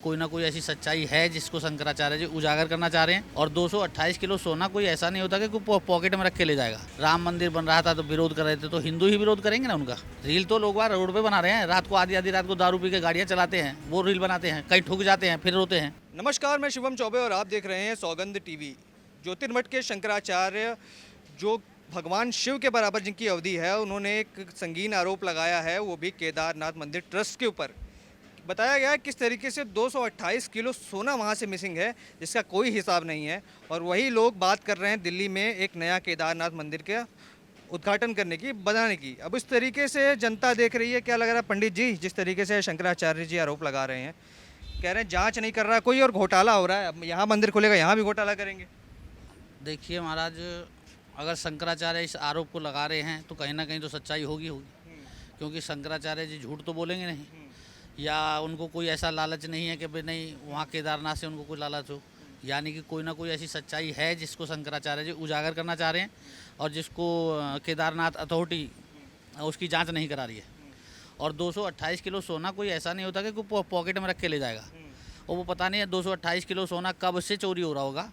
कोई ना कोई ऐसी सच्चाई है जिसको शंकराचार्य जी उजागर करना चाह रहे हैं। और 228 किलो सोना कोई ऐसा नहीं होता कि कोई पॉकेट में रख के ले जाएगा। राम मंदिर बन रहा था तो विरोध कर रहे थे, तो हिंदू ही विरोध करेंगे ना उनका। रील तो लोग बाहर रोड पे बना रहे हैं, रात को आधी आधी रात को दारू पी के गाड़ियाँ चलाते हैं, वो रील बनाते हैं, कहीं ठुक जाते हैं फिर रोते हैं। नमस्कार, मैं शिवम चौबे और आप देख रहे हैं सौगंध टीवी। ज्योतिर्मठ के शंकराचार्य जो भगवान शिव के बराबर जिनकी अवधि है, उन्होंने एक संगीन आरोप लगाया है, वो भी केदारनाथ मंदिर ट्रस्ट के ऊपर। बताया गया है किस तरीके से 228 किलो सोना वहाँ से मिसिंग है, जिसका कोई हिसाब नहीं है। और वही लोग बात कर रहे हैं दिल्ली में एक नया केदारनाथ मंदिर के उद्घाटन करने की, बनाने की। अब इस तरीके से जनता देख रही है। क्या लग रहा है पंडित जी, जिस तरीके से शंकराचार्य जी आरोप लगा रहे हैं, कह रहे हैं जांच नहीं कर रहा कोई और घोटाला हो रहा है, अब यहाँ मंदिर खुलेगा यहाँ भी घोटाला करेंगे। देखिए महाराज, अगर शंकराचार्य इस आरोप को लगा रहे हैं तो कहीं ना कहीं तो सच्चाई होगी, क्योंकि शंकराचार्य जी झूठ तो बोलेंगे नहीं। या उनको कोई ऐसा लालच नहीं है कि भाई नहीं वहाँ केदारनाथ से उनको कोई लालच हो। यानी कि कोई ना कोई ऐसी सच्चाई है जिसको शंकराचार्य जी उजागर करना चाह रहे हैं, और जिसको केदारनाथ अथॉरिटी उसकी जांच नहीं करा रही है। और 228 किलो सोना कोई ऐसा नहीं होता कि कोई पॉकेट में रख के ले जाएगा। और वो पता नहीं है 228 किलो सोना कब से चोरी हो रहा होगा।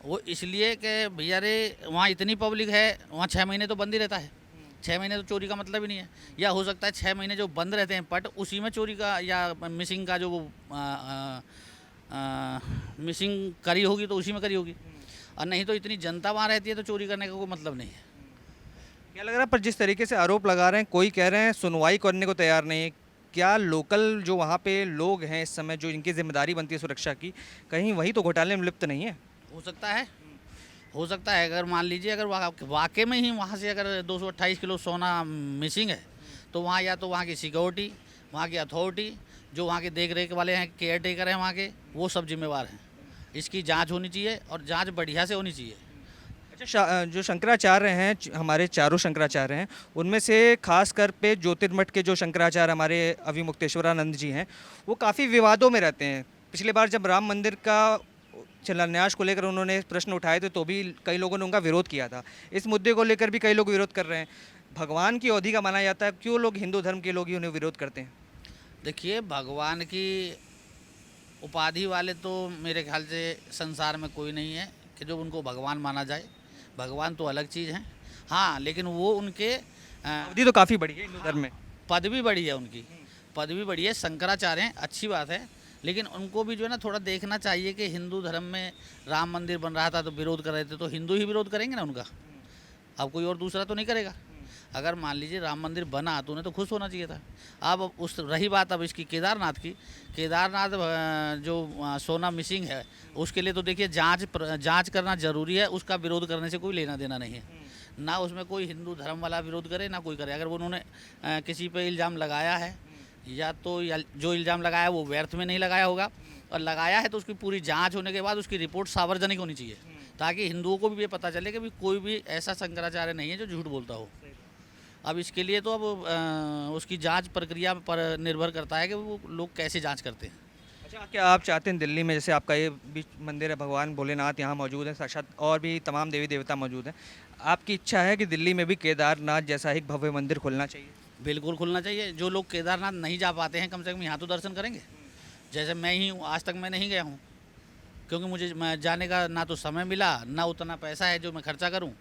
वो इसलिए कि भैया रे वहाँ इतनी पब्लिक है, वहाँ 6 महीने तो बंद ही रहता है। 6 महीने तो चोरी का मतलब ही नहीं है। या हो सकता है 6 महीने जो बंद रहते हैं पट, उसी में चोरी का या मिसिंग का जो वो मिसिंग करी होगी तो उसी में करी होगी। और नहीं तो इतनी जनता वहाँ रहती है तो चोरी करने का कोई मतलब नहीं है। क्या लग रहा है, पर जिस तरीके से आरोप लगा रहे हैं, कोई कह रहे हैं सुनवाई करने को तैयार नहीं है। क्या लोकल जो वहाँ पे लोग हैं इस समय, जो इनकी जिम्मेदारी बनती है सुरक्षा की, कहीं वही तो घोटाले में लिप्त नहीं है? हो सकता है, हो सकता है। अगर मान लीजिए अगर वाकई में ही वहाँ से अगर 228 किलो सोना मिसिंग है, तो वहाँ या तो वहाँ की सिक्योरिटी, वहाँ की अथॉरिटी, जो वहाँ के देख रेख वाले हैं, केयर टेकर हैं वहाँ के, वो सब जिम्मेवार हैं। इसकी जांच होनी चाहिए और जांच बढ़िया से होनी चाहिए। अच्छा, जो शंकराचार्य हैं, हमारे चारों शंकराचार्य हैं, उनमें से खास कर पे ज्योतिर्मठ के जो शंकराचार्य हमारे अभिमुक्तेश्वरानंद जी हैं, वो काफ़ी विवादों में रहते हैं। पिछली बार जब राम मंदिर का शिलान्यास को लेकर उन्होंने प्रश्न उठाए थे, तो भी कई लोगों ने उनका विरोध किया था। इस मुद्दे को लेकर भी कई लोग विरोध कर रहे हैं। भगवान की अवधि का माना जाता है, क्यों लोग हिंदू धर्म के लोग ही उन्हें विरोध करते हैं? देखिए, भगवान की उपाधि वाले तो मेरे ख्याल से संसार में कोई नहीं है कि जो उनको भगवान माना जाए। भगवान तो अलग चीज़ हैं। हाँ, लेकिन वो उनके अवधि तो काफ़ी बड़ी है हिंदू धर्म में। पदवी बड़ी है, उनकी पदवी बड़ी है। शंकराचार्य हैं, अच्छी बात है, लेकिन उनको भी जो है ना थोड़ा देखना चाहिए कि हिंदू धर्म में राम मंदिर बन रहा था तो विरोध कर रहे थे, तो हिंदू ही विरोध करेंगे ना उनका। अब कोई और दूसरा तो नहीं करेगा। अगर मान लीजिए राम मंदिर बना तो उन्हें तो खुश होना चाहिए था। अब उस रही बात अब इसकी केदारनाथ की, केदारनाथ जो सोना मिसिंग है, उसके लिए तो देखिए जांच करना ज़रूरी है। उसका विरोध करने से कोई लेना देना नहीं है। ना उसमें कोई हिंदू धर्म वाला विरोध करे ना कोई करे। अगर उन्होंने किसी पे इल्ज़ाम लगाया है, या तो जो इल्ज़ाम लगाया है वो व्यर्थ में नहीं लगाया होगा, और लगाया है तो उसकी पूरी जांच होने के बाद उसकी रिपोर्ट सार्वजनिक होनी चाहिए, ताकि हिंदुओं को भी ये पता चले कि भी कोई भी ऐसा शंकराचार्य नहीं है जो झूठ बोलता हो। अब इसके लिए तो अब उसकी जांच प्रक्रिया पर निर्भर करता है कि वो लोग कैसे जांच करते हैं। अच्छा, क्या आप चाहते हैं दिल्ली में, जैसे आपका ये भी मंदिर है, भगवान भोलेनाथ यहाँ मौजूद है, साक्षात और भी तमाम देवी देवता मौजूद हैं, आपकी इच्छा है कि दिल्ली में भी केदारनाथ जैसा एक भव्य मंदिर खुलना चाहिए? बिल्कुल खुलना चाहिए। जो लोग केदारनाथ नहीं जा पाते हैं, कम से कम यहाँ तो दर्शन करेंगे। जैसे मैं ही हूँ, आज तक मैं नहीं गया हूँ, क्योंकि मुझे जाने का ना तो समय मिला, ना उतना पैसा है जो मैं खर्चा करूँ।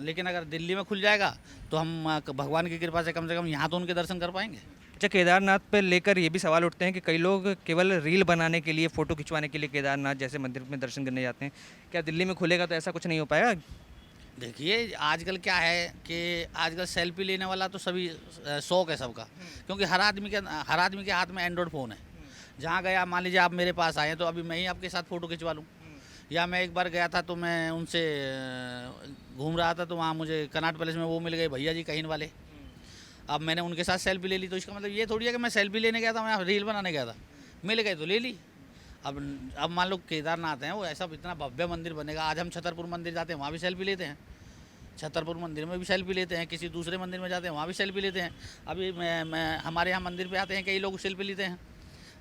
लेकिन अगर दिल्ली में खुल जाएगा तो हम भगवान की कृपा से कम यहाँ तो उनके दर्शन कर पाएंगे। अच्छा, केदारनाथ पे लेकर ये भी सवाल उठते हैं कि कई लोग केवल रील बनाने के लिए, फ़ोटो खिंचवाने के लिए केदारनाथ जैसे मंदिर में दर्शन करने जाते हैं। क्या दिल्ली में खुलेगा तो ऐसा कुछ नहीं हो पाएगा? देखिए, आजकल क्या है कि आजकल सेल्फी लेने वाला तो सभी शौक है सबका, क्योंकि हर आदमी के हाथ में एंड्रॉयड फ़ोन है। जहाँ गया, मान लीजिए आप मेरे पास आए तो अभी मैं ही आपके साथ फ़ोटो खिंचवा लूँ। या मैं एक बार गया था तो मैं उनसे घूम रहा था, तो वहाँ मुझे कनॉट पैलेस में वो मिल गए भैया जी कहीन वाले। अब मैंने उनके साथ सेल्फी ले ली, तो इसका मतलब ये थोड़ी है कि मैं सेल्फी लेने गया था, मैं रील बनाने गया था। मिल गए तो ले ली। अब मान लो केदारनाथ हैं, वो ऐसा इतना भव्य मंदिर बनेगा। आज हम छतरपुर मंदिर जाते हैं, वहाँ भी सेल्फी लेते हैं। छतरपुर मंदिर में भी सेल्फी लेते हैं, किसी दूसरे मंदिर में जाते हैं वहाँ भी सेल्फी लेते हैं। अभी मैं हमारे यहाँ मंदिर पे आते हैं, कई लोग सेल्फी लेते हैं।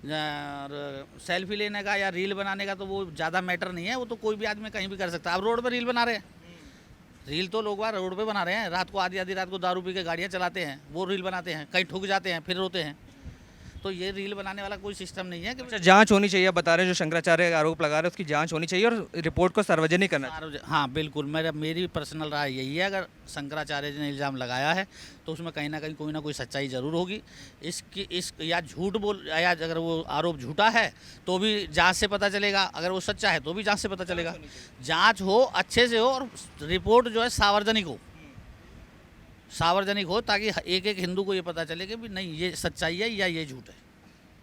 और सेल्फी लेने का या रील बनाने का तो वो ज़्यादा मैटर नहीं है, वो तो कोई भी आदमी कहीं भी कर सकता है। अब रोड पर रील बना रहे हैं, रील तो लोग बाहर रोड पे बना रहे हैं, रात को आधी आधी रात को दारू पी के गाड़ियाँ चलाते हैं, वो रील बनाते हैं, कहीं ठुक जाते हैं फिर रोते हैं। तो ये रील बनाने वाला कोई सिस्टम नहीं है कि अच्छा, जांच होनी चाहिए, आप बता रहे हैं जो शंकराचार्य आरोप लगा रहे हैं उसकी जांच होनी चाहिए और रिपोर्ट को सार्वजनिक करना चाहिए। हाँ बिल्कुल, मेरी पर्सनल राय यही है, अगर शंकराचार्य जी ने इल्ज़ाम लगाया है तो उसमें कहीं ना कोई सच्चाई ज़रूर होगी। या झूठ बोल या अगर वो आरोप झूठा है तो भी जांच से पता चलेगा, अगर वो सच्चा है तो भी जांच से पता चलेगा। जांच हो, अच्छे से हो, और रिपोर्ट जो है सार्वजनिक हो ताकि एक एक हिंदू को ये पता चले कि भी नहीं ये सच्चाई है या ये झूठ है।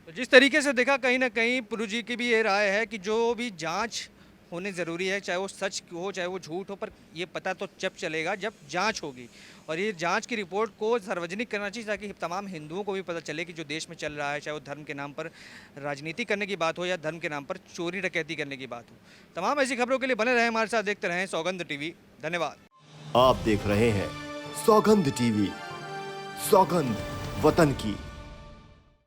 तो जिस तरीके से देखा, कहीं ना कहीं पुरु जी की भी ये राय है कि जो भी जांच होनी ज़रूरी है, चाहे वो सच हो चाहे वो झूठ हो, पर ये पता तो जब चलेगा जब जांच होगी। और ये जांच की रिपोर्ट को सार्वजनिक करना चाहिए ताकि तमाम हिंदुओं को भी पता चले कि जो देश में चल रहा है, चाहे वो धर्म के नाम पर राजनीति करने की बात हो या धर्म के नाम पर चोरी डकैती करने की बात हो। तमाम ऐसी खबरों के लिए बने रहें हमारे साथ, देखते रहें सौगंध टीवी। धन्यवाद। आप देख रहे हैं सौगंध टीवी, सौगंध वतन की।